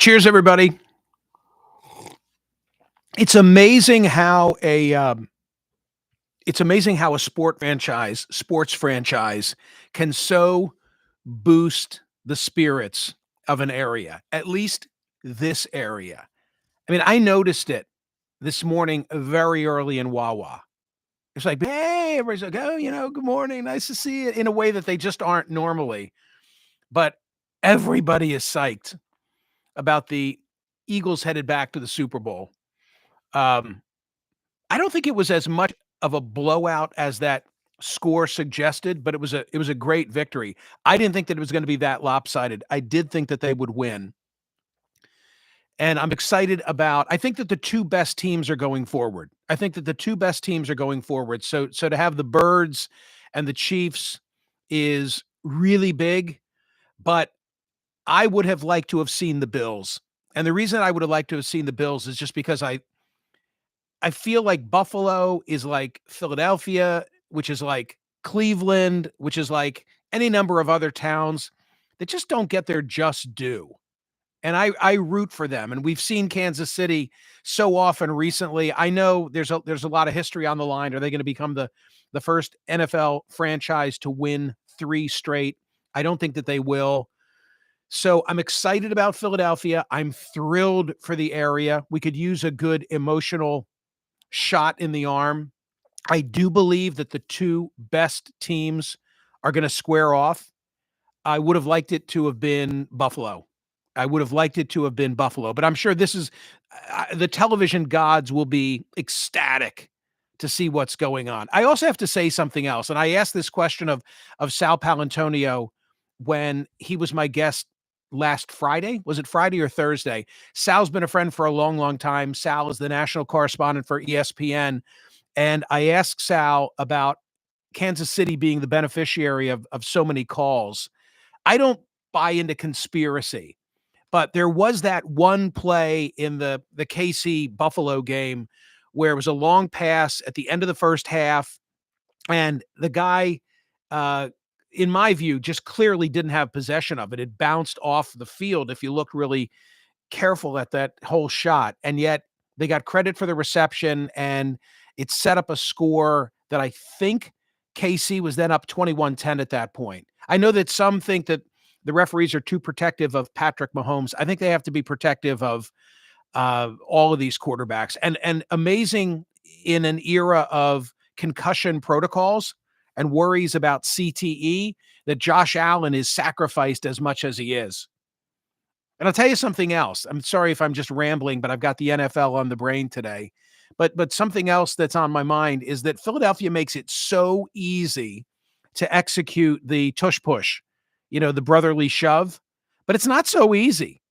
Cheers, everybody. It's amazing how a sports franchise can so boost the spirits of an area, at least this area. I mean, I noticed it this morning very early in Wawa. It's like, "Hey," everybody's like, "Oh, good morning, nice to see you," in a way that they just aren't normally. But everybody is psyched about the Eagles headed back to the Super Bowl. Um, I don't think it was as much of a blowout as that score suggested, but it was a great victory. I didn't think that it was gonna be that lopsided. I did think that they would win, and I'm excited about I think that the 2 best teams are going forward. I think that the 2 best teams are going forward. So to have the Birds and the Chiefs is really big, but I would have liked to have seen the Bills, and the reason I would have liked to have seen the Bills is just because I feel like Buffalo is like Philadelphia, which is like Cleveland, which is like any number of other towns that just don't get their just due. And I root for them. And we've seen Kansas City so often recently. I know there's a lot of history on the line. Are they going to become the first NFL franchise to win 3 straight? I don't think that they will. So I'm excited about Philadelphia. I'm thrilled for the area. We could use a good emotional shot in the arm. I do believe that the 2 best teams are gonna square off. I would have liked it to have been Buffalo. I would have liked it to have been Buffalo, but I'm sure this is the television gods will be ecstatic to see what's going on. I also have to say something else, and I asked this question of Sal Palantonio when he was my guest last Friday. Was it Friday or Thursday? Sal's been a friend for a long, long time. Sal is the national correspondent for ESPN, and I asked Sal about Kansas City being the beneficiary of so many calls. I don't buy into conspiracy, but there was that one play in the KC Buffalo game where it was a long pass at the end of the first half, and the guy, uh, in my view, just clearly didn't have possession of it. It bounced off the field if you look really careful at that whole shot, and yet they got credit for the reception, and it set up a score that I think KC was then up 21-10 at that point. I know that some think that the referees are too protective of Patrick Mahomes. I think they have to be protective of all of these quarterbacks. And amazing in an era of concussion protocols and worries about CTE that Josh Allen is sacrificed as much as he is. And I'll tell you something else. I'm sorry if I'm just rambling, but I've got the NFL on the brain today. But something else that's on my mind is that Philadelphia makes it so easy to execute the tush push, the brotherly shove, but it's not so easy.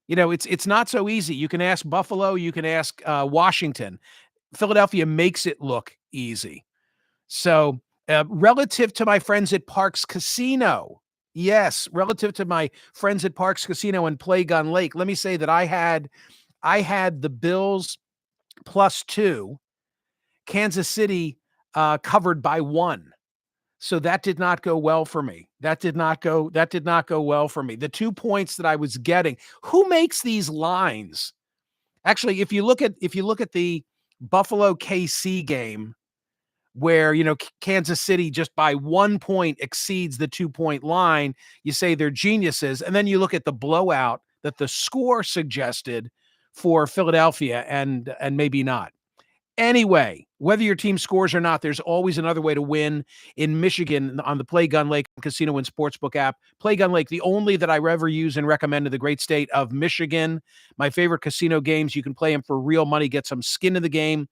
It's not so easy. You can ask Buffalo, you can ask Washington. Philadelphia makes it look easy. So, relative to my friends at Parks Casino, yes, relative to my friends at Parks Casino and Play Gun Lake, let me say that I had the Bills +2, Kansas City covered by 1. So that did not go well for me. That did not go well for me. The 2 points that I was getting, who makes these lines? Actually, if you look at the Buffalo KC game where, Kansas City just by 1 point exceeds the 2-point line, you say they're geniuses, and then you look at the blowout that the score suggested for Philadelphia and maybe not. Anyway, whether your team scores or not, there's always another way to win in Michigan on the Play Gun Lake Casino and Sportsbook app. Play Gun Lake, the only that I ever use and recommend to the great state of Michigan. My favorite casino games, you can play them for real money, get some skin in the game,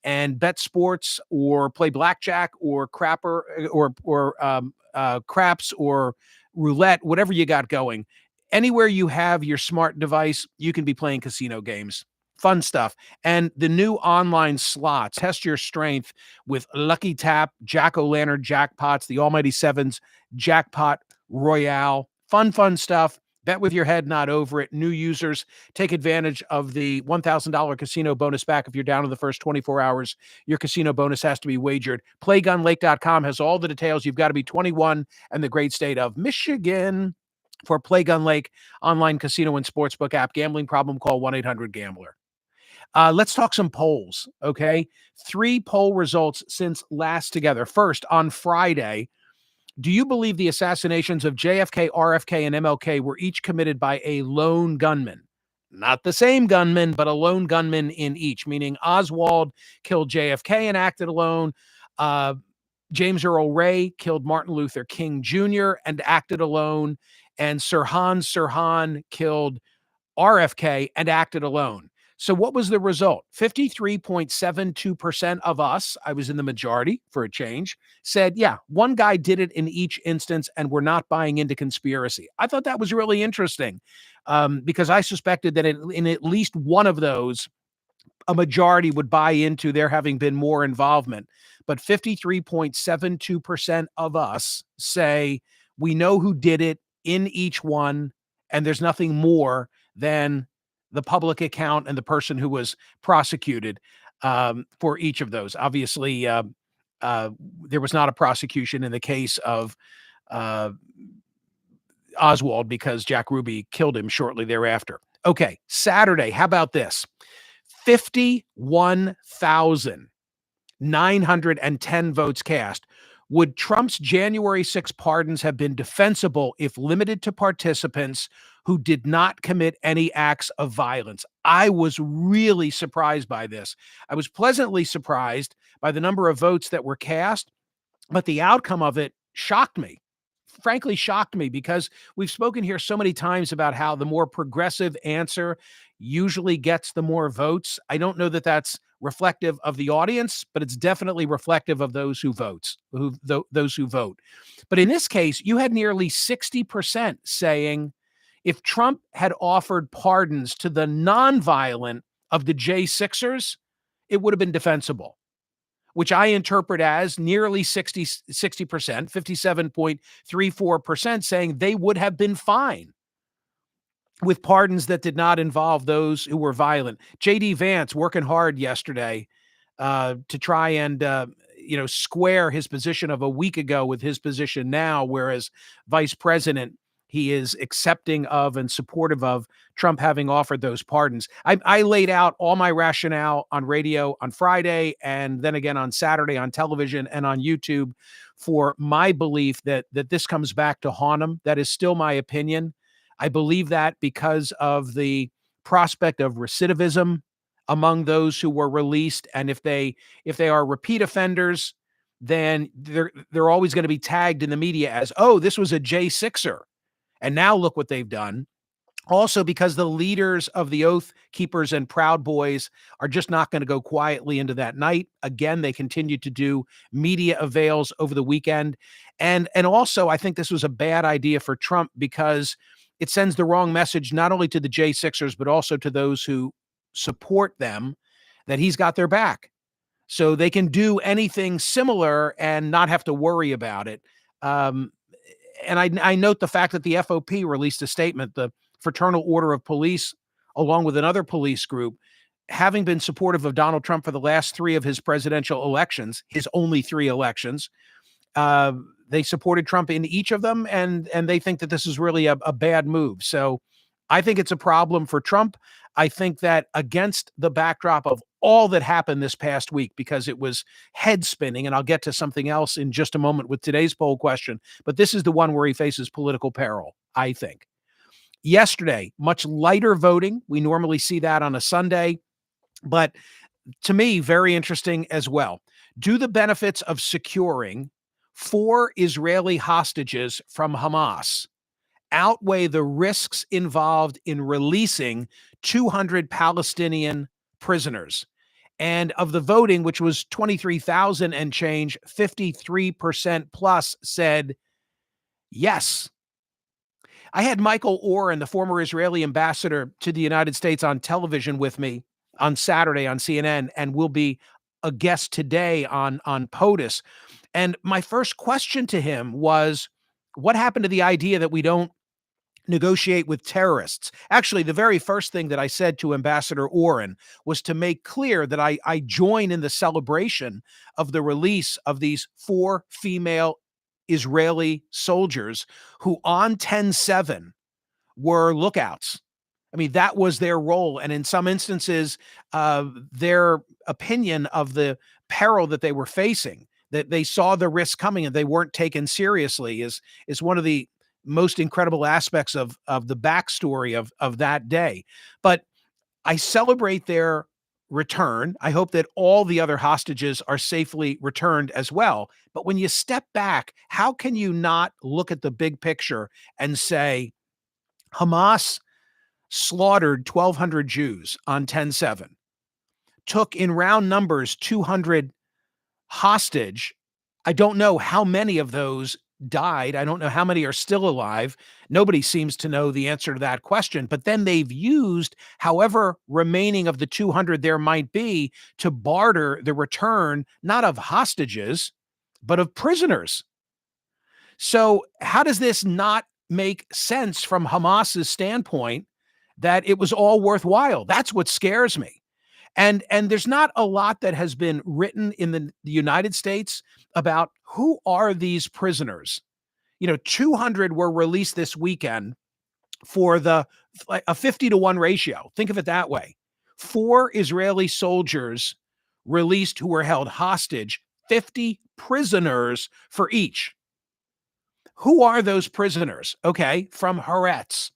and bet sports or play blackjack or crapper or craps or roulette, whatever you got going. Anywhere you have your smart device, you can be playing casino games. Fun stuff. And the new online slots, test your strength with Lucky Tap, Jack-O-Lantern jackpots, the Almighty Sevens jackpot royale. Fun stuff. Bet with your head, not over it. New users take advantage of the $1,000 casino bonus back if you're down in the first 24 hours. Your casino bonus has to be wagered. PlayGunLake.com has all the details. You've got to be 21 and the great state of Michigan. For Play Gun Lake online casino and sportsbook app. Gambling problem, call 1-800-GAMBLER. Let's talk some polls, okay? 3 poll results since last together. First, on Friday, do you believe the assassinations of JFK, RFK, and MLK were each committed by a lone gunman? Not the same gunman, but a lone gunman in each, meaning Oswald killed JFK and acted alone. Uh, James Earl Ray killed Martin Luther King Jr. and acted alone. And Sirhan killed RFK and acted alone. So what was the result? 53.72% of us, I was in the majority for a change, said, yeah, one guy did it in each instance and we're not buying into conspiracy. I thought that was really interesting because I suspected that in at least one of those, a majority would buy into there having been more involvement. But 53.72% of us say we know who did it in each one, and there's nothing more than the public account and the person who was prosecuted for each of those. Obviously, there was not a prosecution in the case of uh, Oswald because Jack Ruby killed him shortly thereafter. Okay, Saturday, how about this? 51,910 votes cast. Would Trump's January 6 pardons have been defensible if limited to participants who did not commit any acts of violence? I was really surprised by this. I was pleasantly surprised by the number of votes that were cast, but the outcome of it shocked me. Frankly, shocked me because we've spoken here so many times about how the more progressive answer usually gets the more votes. I don't know that that's reflective of the audience, but it's definitely reflective of those who those who vote. But in this case, you had nearly 60% saying if Trump had offered pardons to the nonviolent of the J6ers, it would have been defensible, which I interpret as nearly 60%, 57.34% saying they would have been fine with pardons that did not involve those who were violent. J.D. Vance working hard yesterday to try and, square his position of a week ago with his position now, whereas Vice President, he is accepting of and supportive of Trump having offered those pardons. I laid out all my rationale on radio on Friday and then again on Saturday on television and on YouTube for my belief that this comes back to haunt him. That is still my opinion. I believe that because of the prospect of recidivism among those who were released, and if they are repeat offenders, then they're always going to be tagged in the media as, oh, this was a J6er. And now look what they've done. Also, because the leaders of the Oath Keepers and Proud Boys are just not going to go quietly into that night. Again, they continue to do media avails over the weekend. And also, I think this was a bad idea for Trump because it sends the wrong message, not only to the J6ers, but also to those who support them, that he's got their back. So they can do anything similar and not have to worry about it. And I note the fact that the FOP released a statement, the Fraternal Order of Police, along with another police group, having been supportive of Donald Trump for the last 3 of his presidential elections, his only 3 elections. They supported Trump in each of them, and they think that this is really a bad move. So I think it's a problem for Trump. I think that against the backdrop of all that happened this past week, because it was head spinning, and I'll get to something else in just a moment with today's poll question, but this is the one where he faces political peril, I think. Yesterday, much lighter voting. We normally see that on a Sunday, but to me, very interesting as well. Do the benefits of securing 4 Israeli hostages from Hamas outweigh the risks involved in releasing 200 Palestinian prisoners? And of the voting, which was 23,000 and change, 53% plus said yes. I had Michael Oren, the former Israeli ambassador to the United States, on television with me on Saturday on CNN, and will be a guest today on POTUS. And my first question to him was, what happened to the idea that we don't negotiate with terrorists? Actually, the very first thing that I said to Ambassador Oren was to make clear that I join in the celebration of the release of these 4 female Israeli soldiers who on 10/7 were lookouts. I mean, that was their role. And in some instances, their opinion of the peril that they were facing, that they saw the risk coming and they weren't taken seriously, is one of the most incredible aspects of the backstory of that day. But I celebrate their return. I hope that all the other hostages are safely returned as well. But when you step back, how can you not look at the big picture and say Hamas slaughtered 1,200 Jews on 10/7, took in round numbers 200 hostage. I don't know how many of those died. I don't know how many are still alive. Nobody seems to know the answer to that question. But then they've used however remaining of the 200 there might be to barter the return, not of hostages, but of prisoners. So, how does this not make sense from Hamas's standpoint that it was all worthwhile? That's what scares me. And there's not a lot that has been written in the United States about who are these prisoners. 200 were released this weekend for like a 50-to-1 ratio. Think of it that way. 4 Israeli soldiers released who were held hostage, 50 prisoners for each. Who are those prisoners? Okay, from Haaretz.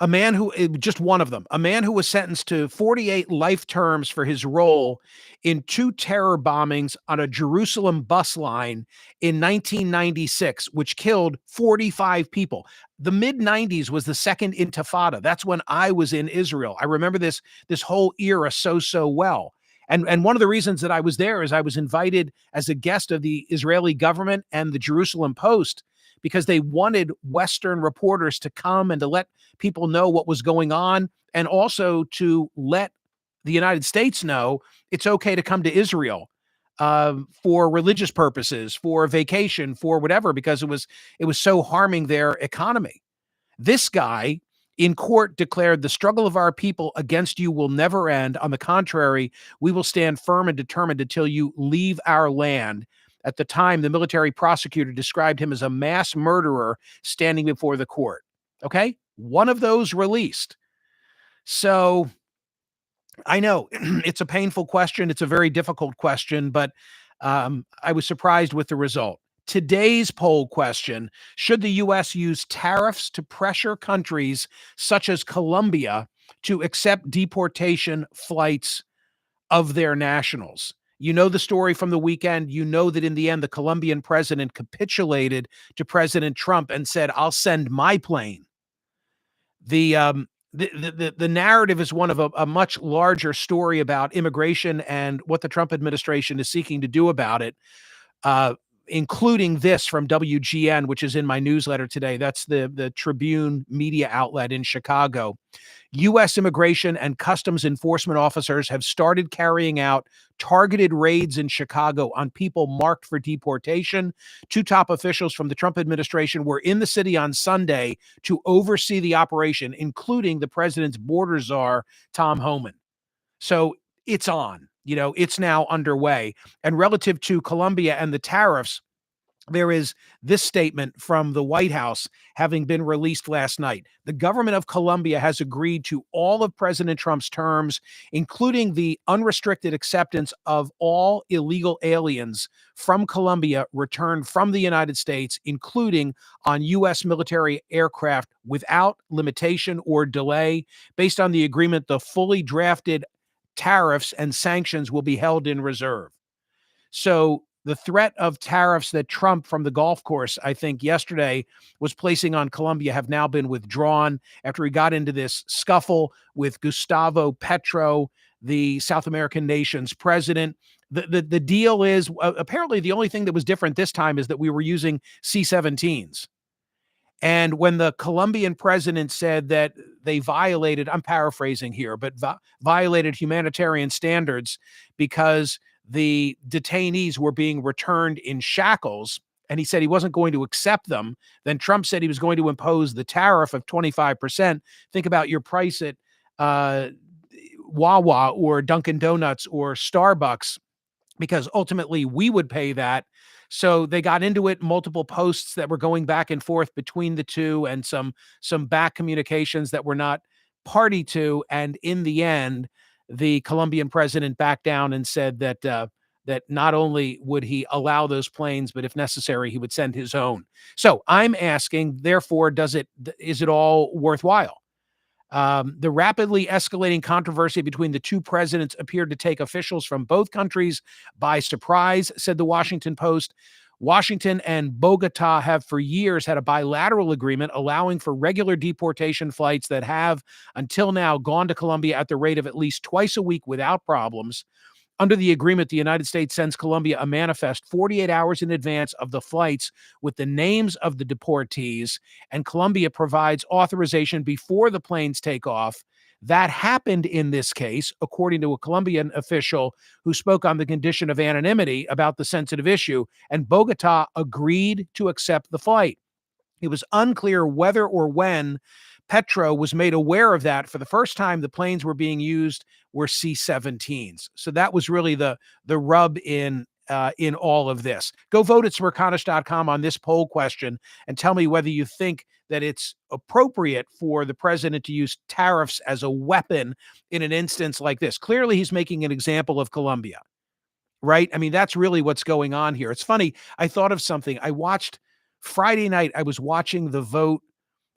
A man who, just one of them, a man who was sentenced to 48 life terms for his role in 2 terror bombings on a Jerusalem bus line in 1996, which killed 45 people. The mid 90s was the second intifada. That's when I was in Israel. I remember this whole era so well. And one of the reasons that I was there is I was invited as a guest of the Israeli government and the Jerusalem Post because they wanted Western reporters to come and to let people know what was going on, and also to let the United States know it's okay to come to Israel for religious purposes, for vacation, for whatever, because it was so harming their economy. This guy in court declared the struggle of our people against you will never end. On the contrary, we will stand firm and determined until you leave our land. At the time, the military prosecutor described him as a mass murderer standing before the court. Okay? One of those released. So I know it's a painful question. It's a very difficult question, but I was surprised with the result. Today's poll question: should the U.S. use tariffs to pressure countries such as Colombia to accept deportation flights of their nationals? You know the story from the weekend. You know that in the end, the Colombian president capitulated to President Trump and said, I'll send my plane. The narrative is one of a much larger story about immigration and what the Trump administration is seeking to do about it, including this from WGN, which is in my newsletter today. That's the Tribune media outlet in Chicago. U.S. immigration and customs enforcement officers have started carrying out targeted raids in Chicago on people marked for deportation. 2 top officials from the Trump administration were in the city on Sunday to oversee the operation, including the president's border czar, Tom Homan. So it's on. It's now underway. And relative to Colombia and the tariffs, there is this statement from the White House having been released last night. The government of Colombia has agreed to all of President Trump's terms, including the unrestricted acceptance of all illegal aliens from Colombia returned from the United States, including on U.S. military aircraft without limitation or delay. Based on the agreement, the fully drafted tariffs and sanctions will be held in reserve. So the threat of tariffs that Trump from the golf course, I think yesterday, was placing on Colombia have now been withdrawn after he got into this scuffle with Gustavo Petro, the South American nation's president. The deal is apparently the only thing that was different this time is that we were using C-17s. And when the Colombian president said that they violated, I'm paraphrasing here, but violated humanitarian standards because the detainees were being returned in shackles, and he said he wasn't going to accept them, then Trump said he was going to impose the tariff of 25%. Think about your price at Wawa or Dunkin' Donuts or Starbucks, because ultimately we would pay that. So they got into it, multiple posts that were going back and forth between the two, and some back communications that were not party to. And in the end, the Colombian president backed down and said that that not only would he allow those planes, but if necessary, he would send his own. So I'm asking, therefore, is it all worthwhile? The rapidly escalating controversy between the two presidents appeared to take officials from both countries by surprise, said the Washington Post. Washington and Bogota have for years had a bilateral agreement allowing for regular deportation flights that have, until now, gone to Colombia at the rate of at least twice a week without problems. Under the agreement, the United States sends Colombia a manifest 48 hours in advance of the flights with the names of the deportees, and Colombia provides authorization before the planes take off. That happened in this case, according to a Colombian official who spoke on the condition of anonymity about the sensitive issue, and Bogota agreed to accept the flight. It was unclear whether or when Petro was made aware of that. For the first time, the planes were being used were C-17s. So that was really the rub in all of this. Go vote at smerconish.com on this poll question and tell me whether you think that it's appropriate for the president to use tariffs as a weapon in an instance like this. Clearly, he's making an example of Colombia, right? I mean, that's really what's going on here. It's funny. I thought of something. I watched Friday night. I was watching the vote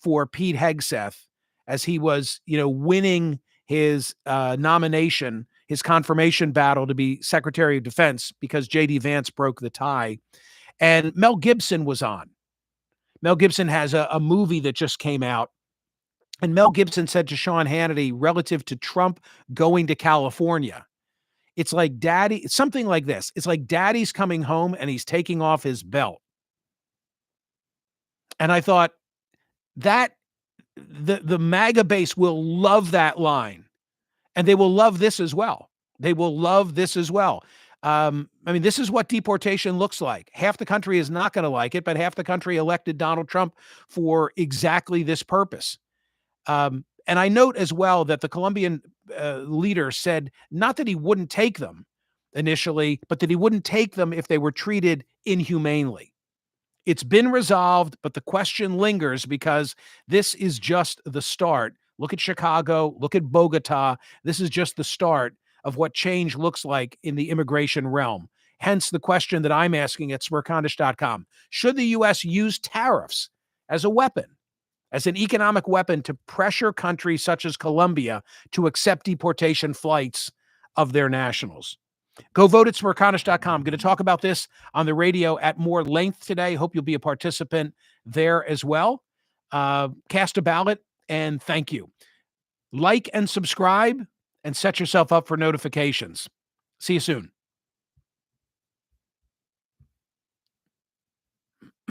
for Pete Hegseth as he was, winning his nomination, his confirmation battle to be Secretary of Defense because J.D. Vance broke the tie. And Mel Gibson was on. Mel Gibson has a movie that just came out. And Mel Gibson said to Sean Hannity relative to Trump going to California, it's like daddy, something like this. It's like daddy's coming home and he's taking off his belt. And I thought that the MAGA base will love that line, and they will love this as well. They will love this as well. This is what deportation looks like. Half the country is not going to like it, but half the country elected Donald Trump for exactly this purpose. And I note as well that the Colombian leader said not that he wouldn't take them initially, but that he wouldn't take them if they were treated inhumanely. It's been resolved, but the question lingers because this is just the start. Look at Chicago, look at Bogota. This is just the start of what change looks like in the immigration realm. Hence the question that I'm asking at smerconish.com. Should the U.S. use tariffs as a weapon, as an economic weapon to pressure countries such as Colombia to accept deportation flights of their nationals? Go vote at smerconish.com. I'm going to talk about this on the radio at more length today. Hope you'll be a participant there as well. Cast a ballot, and thank you. Like and subscribe, and set yourself up for notifications. See you soon.